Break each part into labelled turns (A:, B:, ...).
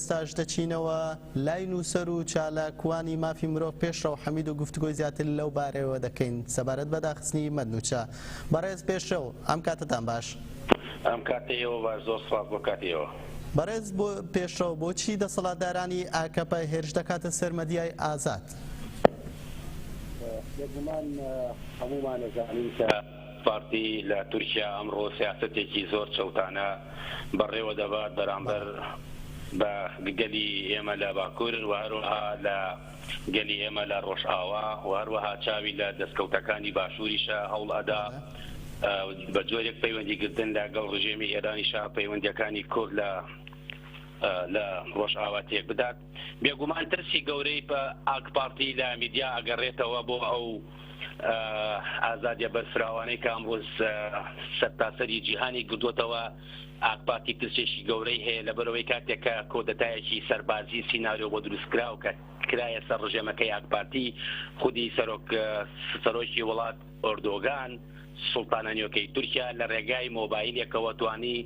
A: ستاژ دەچینەوە لای نووسەر و چالاکوانی مافی مرۆڤ پێشڕەو حەمید و گفتگۆی زیاتر لەو بارەوە دەکەین سەبارەت بە داخستنی مەدنوچە. بەڕێز پێشڕەو ئەم کاتتان باش.
B: ئەم کاتەیەوە باش، زۆر سپاس بۆ کاتەیەوە.
A: بەڕێز بۆ پێشڕەو بۆچی دەسەڵاتدارانی ئاکەپە هێرش دەکاتە سەر مەدیای ئازاد؟
B: بێگومان هەمومان دەزانین کە پارتی لە تورکیا ئەمڕۆ سیاسەتێکی زۆر چەوتانە بەڕێوە دەبات بەرامبەر بە گەلی ئێمە لە باکوور و هەروەها لە گەلی ئێمە لە ڕۆژئاوا و هەروەها چاوی لە دەستکەوتەکانی باشووریشە هەوڵ ئەدا بە جۆرێک پەیوەندیگرتن لەگەڵ ڕژێمی ئێرانیشە پەیوەندیەکانی کورد لە ڕۆژئاوا تێک بدات. بێگومان ترسی گەورەی بە ئاک پارتی لە میدیا ئەگەڕێتەوە بۆ ئەو ئازادیە بەرفراوانەی کە ئەمڕۆز سەرتاسەری جیهانی گردووەتەوە. ئاک پارتی ترسێکی گەورەی هەیە لەبەرەوەی کاتێکە کۆدەتایەکی سەربازی سیناریۆ بۆ دروستکراو کە کرایە سەر ڕژێمەکەی ئاک پارتی خودی سەرۆکی وڵات ئۆردۆگان سوڵتانە نوێکەی تورکیا لە ڕێگای مۆبایلێکەوە توانی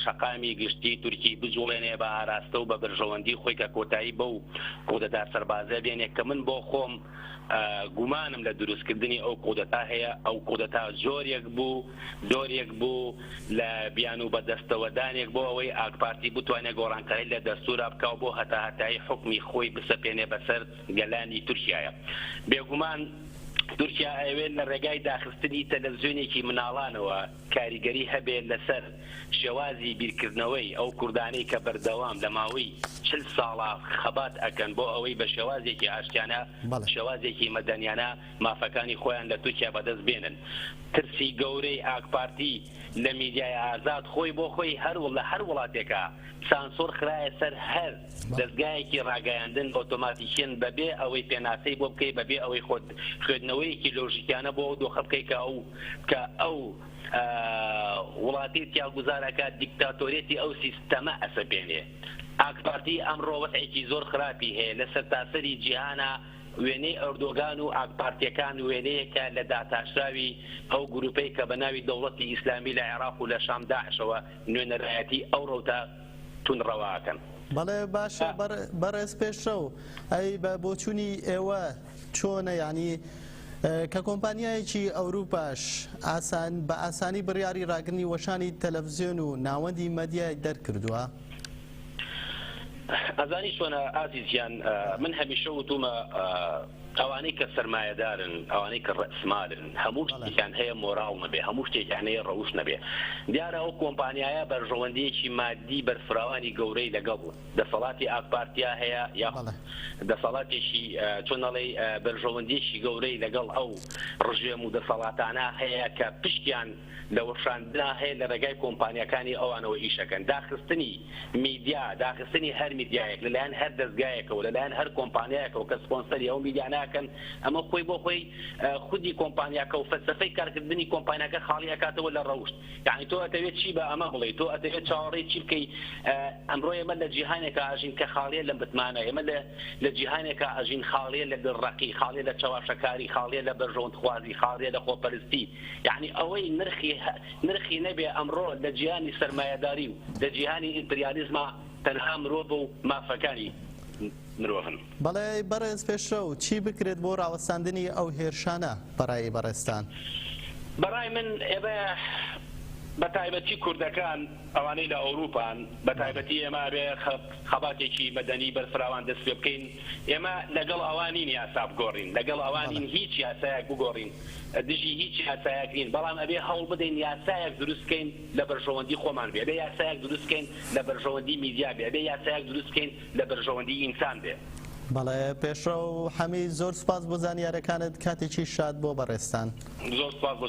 B: شەقامی گشتی تورکی بجوڵێنێ بە ئاراستە و بە بەرژەوەندی خۆی کە کۆتایی بەو کۆدەتا سەربازە بێنێ کە من بۆ خۆم گومانم لە دروستکردنی ئەو کۆدەتا هەیە. ئەو کۆدەتا جۆرێک بوو لە بیان و بەدەستەوەدانێک بۆ ئەوەی ئاک پارتی بتوانێت گۆڕانکاری لە دەستورا بکاو بۆ هەتاهەتایی حکمی خۆی بسەپێنێ بەسەر گەلانی تورکیایە. بێگومان تورکیا ئەوێت لە ڕێگای داخستنی تەلەڤیزیۆنێکی مناڵانەوە کاریگەری هەبێت لەسەر شێوازی بیرکردنەوەی ئەو کوردانەی کە بەردەوام لە ماوەی 40 ساڵە خەبات ئەکەن بۆ ئەوەی بە شێوازێکی ئاشتیانە شێوازێکی مەدەنیانە مافەکانی خۆیان لە تورکیا بەدەست بێنن. ترسی گەورەی ئاک پارتی لە میدیای ئازاد خۆی بۆ خۆی لە هەر وڵاتێکە سانسۆر خرایە سەر هەر دەستگایەکی ڕاگەیاندن ئۆتۆماتیکیان بەبێ ئەوەی پێناسەی بۆ بکەی بەبێ ئەوەی خوێندنەوەیەکی لۆژیکیانە بۆ دۆخە بکەی کە ئەو وڵاتی تیاگوزارەکە دیکتاتۆرێتی ئەو سیستەمە ئەسەپێنێ. ئاک پارتی ئەمڕۆ وەزعێکی زۆر خراپی هەیە لە سەرتاسەری جیهانە. وێنەی ئەردۆگان و ئاک پارتیەکان وێنەیەکە لە داتاشراوی ئەو گروپەی کە بە ناوی دەوڵەتی ئیسلامی لە عێراق و لە شام داعشەوە نوێنەرایەتی ئەو ڕەوتە تونڕەواکەن.
A: بەڵێ باشە بەڕێز پێشڕەو ئەی بە بۆچوونی ئێوە چۆنە یعنی کە کۆمپانیایەکی ئەوروپاش بە ئاسانی بڕیاری ڕاگرنی وەشانی تەلەڤیزیۆن و ناوەندی مەدیای دەرکردووە؟
B: ئەزانی چۆنە ئازیزیان من هەمیشە وتومە ئەوانەی کە سەرمایەدارن ئەوانەی کە ڕەسمالن هەموو شتێکیان هەیە مۆراڵ نەبێ هەموو شتێکیان هەیە ڕەوش نەبێ. دیارە ئەو کۆمپانیایە بەرژەوەندیەکی مادی بەرفراوانی گەورەی لەگەڵ دەسەڵاتی ئاک پارتیا هەیە یا دەسەڵاتێکی چۆنەڵی بەرژەوەندیەکی گەورەی لەگەڵ ئەو ڕژێم و دەسەڵاتانە هەیە کە پشتیان لە وەشاندنا هەیە لە ڕێگای کۆمپانیەکانی ئەوانەوە ئیشەکەن. داخستنی میدیا داخستنی هەر میدیایەک لەلایەن هەر دەستگایەکەوە لەلایەن هەر کۆمپانیایەکەوە کە سپۆنسەری ئەو میدیا ناکەن ئەمە خۆی بۆ خۆی خودی کۆمپانیاکە و فەلسەفەی کارکردنی کۆمپانیاکە خاڵی ئەکاتەوە لە ڕەوشت. یعنی تۆ ئەتەوێت چی بە ئەمە بڵێ تۆ ئەتەوێت چاوەڕێی چی بکەی. ئەمڕۆ ئێمە لە جیهانێکە ئاژین کە خاڵیە لە بتمانە ئێمە لە جیهانێکە ئاژین خاڵیە لە دڕەقی خاڵیە لە چاواشەکاری خاڵیە لە بەرژەوەندخوازی خاڵیە لە خۆپەرستی. یعنی ئەوەی نرخی نەبێ ئەمڕۆ لە جیهانی سەرمایەداری و لە جیهانی ئیمپریالیزمە تەنها مرۆڤ و مافەکانی مرۆڤن.
A: بەڵێ بەڕێز پێشڕەو چی بکرێت بۆ ڕاوەستاندنی ئەو هێرشانە بەڕای بەڕێستان؟
B: بەڕای من ئێمە بە تایبەتی کوردەکان ئەوانەی لە ئەوروپان بە تایبەتی ئێمە بێ خەباتێکی مەدەنی بەرفراوان دەست پێ بکەین. ئێمە لەگەڵ ئەوانین یاسا بگۆڕین لەگەڵ ئەوانین هیچ یاسایەک بگۆڕین دژی هیچ یاسایەکین بەڵام ئەبێ هەوڵ بدەین یاسایەک دروستکەین لە بەرژەوەندی خۆمان بێ ئەبێ یاسایەک دروستکەین لە بەرژەوەندی میدیا بێ ئەبێ یاسایەک دروستکەین لە بەرژەوەندی ئینسان بێ.
A: بەڵێ پێشڕەو حەمید زۆر سوپاس بۆ زانیارەکانت کاتێکی شاد بۆ بەڕێستان.
B: زۆر سوپاس.